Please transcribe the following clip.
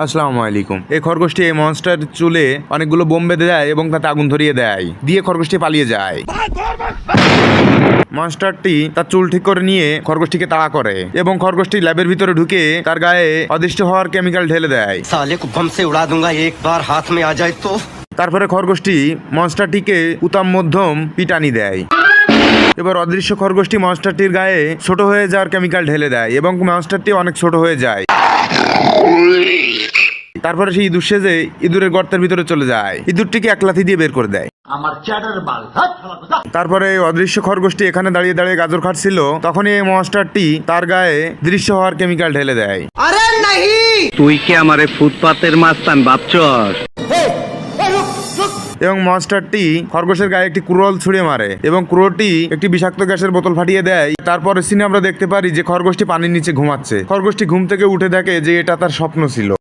আসসালামু আলাইকুম। এই খরগোশটি এই মনস্টার চুলে অনেকগুলো বোম বেঁধে দেয় এবং তাতে আগুন ধরিয়ে দেয়, দিয়ে খরগোশটি পালিয়ে যায়। মনস্টারটি তার চুল ঠিক করে নিয়ে খরগোশটিকে তাড়া করে এবং খরগোশটি ল্যাবের ভিতরে ঢুকে তার গায়ে অদৃশ্য হওয়ার কেমিক্যাল ঢেলে দেয়। साले को बम से उड़ा दूंगा एक बार हाथ में आ जाए तो। তারপরে খরগোশটি মনস্টারটিকে উত্তম মধ্যম পিটানি দেয়। এবার অদৃশ্য খরগোশটি মনস্টারটির গায়ে ছোট হয়ে যাওয়ার কেমিক্যাল ঢেলে দেয় এবং মনস্টারটি অনেক ছোট হয়ে যায়। তারপরে সেই ইঁদুর সেজে ইঁদুরের গর্তের ভিতরে চলে যায়, ইঁদুরটিকে এক লাথি দিয়ে বের করে দেয়। তারপরে অদৃশ্য খরগোশটি এখানে দাঁড়িয়ে দাঁড়িয়ে গাজর খাচ্ছিল, তখনই এই মনস্টারটি তার গায়ে দৃশ্য হওয়ার কেমিক্যাল ঢেলে দেয়। তুই কি আমারে ফুটপাতের মাস্তান ভাবছস? এবং মনস্টারটি খরগোশের গায়ে একটি কুড়োল ছুঁড়ে মারে এবং কুড়োলটি একটি বিষাক্ত গ্যাসের বোতল ফাটিয়ে দেয়। তারপরে সিনে আমরা দেখতে পারি যে খরগোশটি পানির নিচে ঘুমাচ্ছে। খরগোশটি ঘুম থেকে উঠে দেখে যে এটা তার স্বপ্ন ছিল।